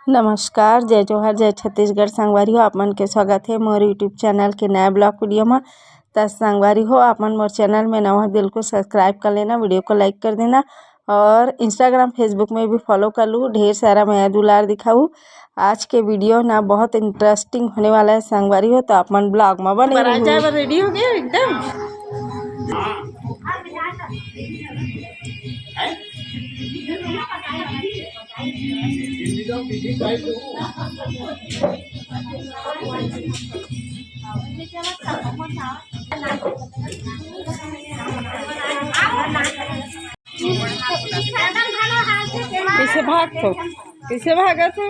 नमस्कार, जय जोहार, जय छत्तीसगढ़। संगवारी हो, आप मन के स्वागत है मोर यूट्यूब चैनल के नया ब्लॉग वीडियो में। तो संगवारी हो, आप मन मोर चैनल में नवा दिल को सब्सक्राइब कर लेना, वीडियो को लाइक कर देना और इंस्टाग्राम फेसबुक में भी फॉलो कर लूँ। ढेर सारा मैं दुलार दिखाऊँ। आज के वीडियो ना बहुत इंटरेस्टिंग होने वाला है संगवारी हो, तो आप मन ब्लॉग में बने रहो। रेडी हो गए एकदम। कैसे भागतो, कैसे भागा थे?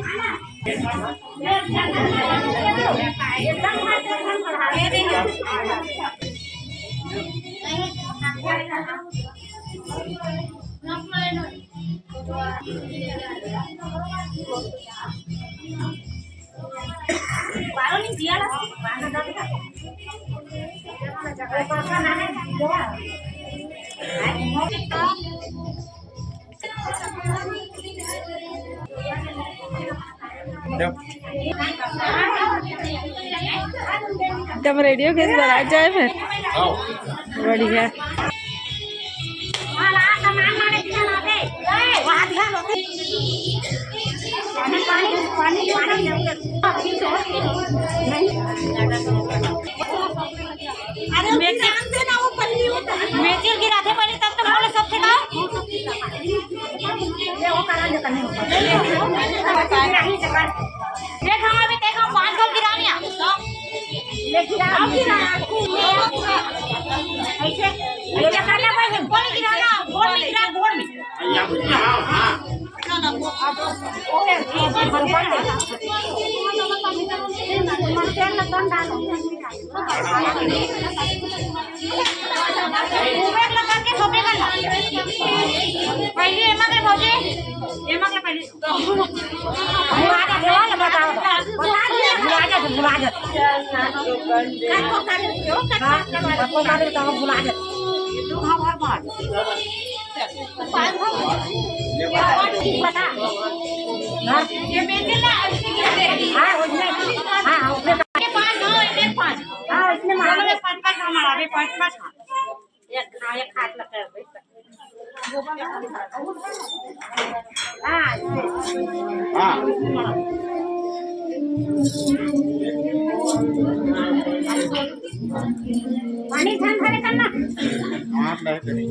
एकदम रेडी हो गए, आ जाए फिर। बढ़िया। पानी छान खाने करना आप नहीं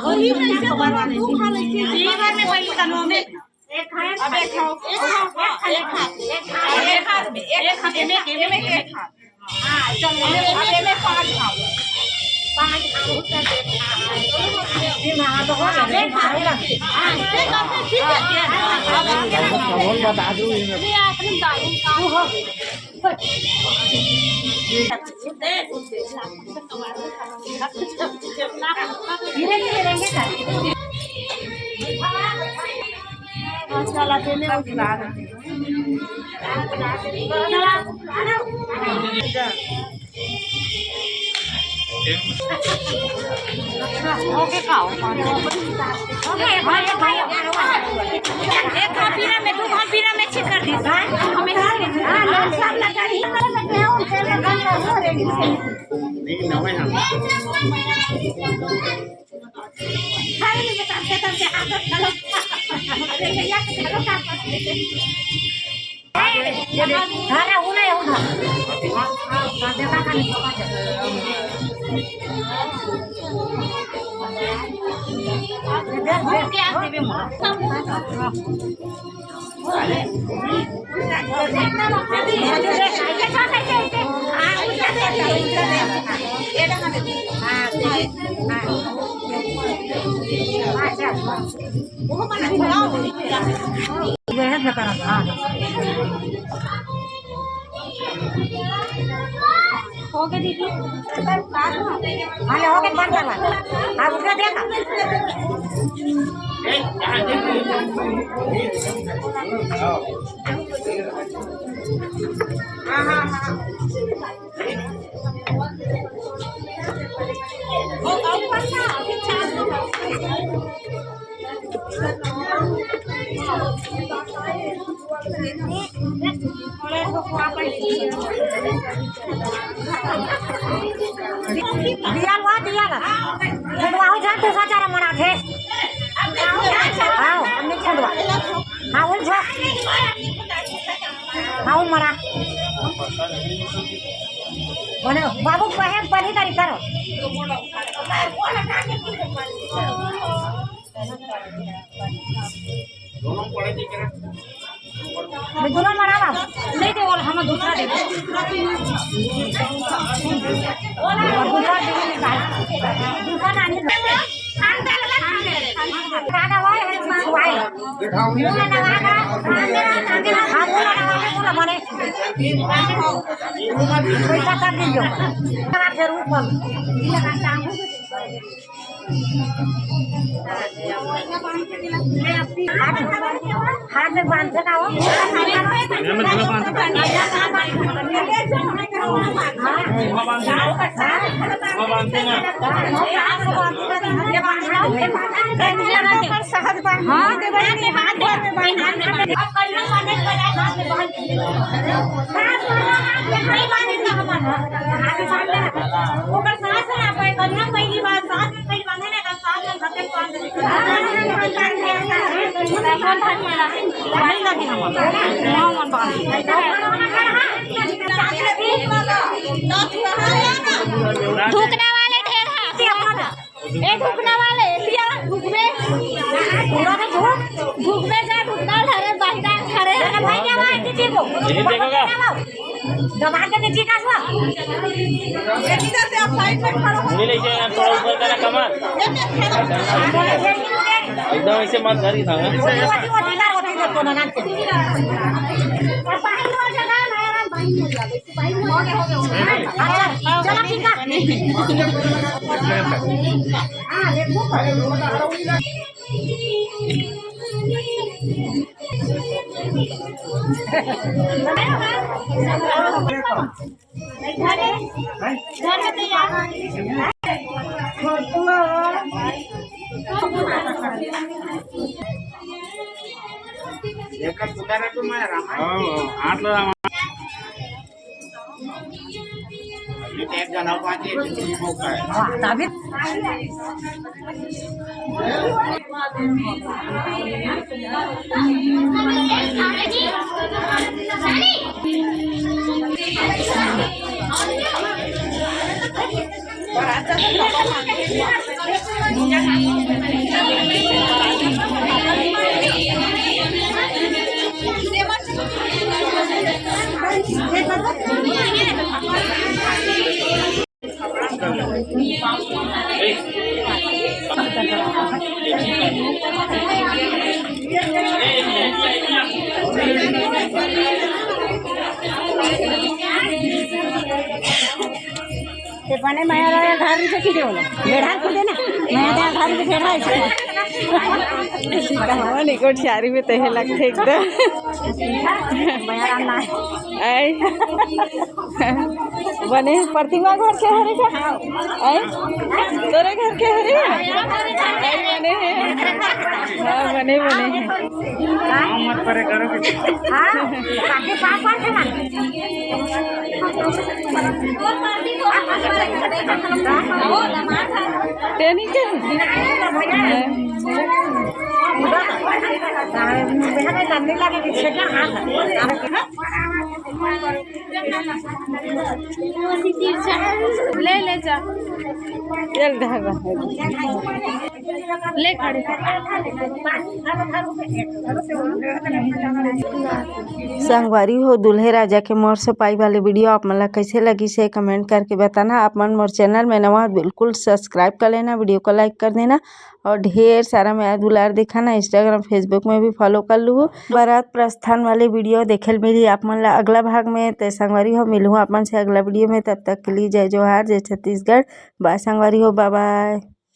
वही में से तू खा ले जी बार में पहले तनो में एक खाए अब एक खाओ एक हां चल अब में पांच खाओ ये वहां तो हो गए खाएगा हां ठीक है अब बता दूं ये आपने दारू हो मसाला देने ओके खाओ ओके भाई एक खा पीना में दो खा पीना में छिट कर दी हमें हां सब लगा ही लेकिन ना मैं खाने में तब से आदत चलो अरे भैया चलो काम करते खाना होना है होना हां देखा खाने क्या देवे हो गए दीदी हाँ हो गए बंद करवा हाँ उसका देखा हाँ हाँ हाँ दिया ना छंडवा हो जान तो साचारा मना थे हाँ हमने छंडवा हाँ उन छो हाँ उन मना बोले बाबू पहन पहली तारीख करो दोनों मरावा नहीं दे और हम दूसरा दे दूसरा नानी काका वाले वाले मुला नवागा हां मुला नवागा मुला माने पैसा कर दीजिए करा जरूर पर इला का काम हाथ में बांध के आओ थूकने वाले ढेर थूकने वाले धूप में जा ढूंढना धरे बहिदा खड़े भैया भाई दीदी को दबा के नीचे का हुआ इधर से आप साइड में खड़ो हो ले लीजिए थोड़ा ऊपर का कमर एकदम ऐसे मत धरी था चलो ठीक है ते पाने माया घर से किती होला बेढार खुदे ना माया त्या घर में ठेरा है कहां निकट शारी में तहे लगते एकदम माया राम ना आई बने प्रतिमा घर के हरे का आई तोरे घर के हरे आई बने हां बने मत करे करो हां काके पास पास है ना टेनी के ले जा चल धागा ले खड़े संगवारी हो दुल्हे राजा के मोर सपाई वाले वीडियो आप मन ला कैसे लगी से कमेंट करके बताना। आप मन मोर चैनल में नवा बिल्कुल सब्सक्राइब कर लेना, वीडियो को लाइक कर देना और ढेर सारा मेरा दुलार दिखाना। इंस्टाग्राम फेसबुक में भी फॉलो कर लूँ। बारात प्रस्थान वाले वीडियो देखे मिली आप मन ला अगला भाग में। तो संगवारी हो मिलूँ आप मन से अगला वीडियो में, तब तक के लिए जय जोहार, जय छत्तीसगढ़। बाय संगवारी हो, बाय बाय।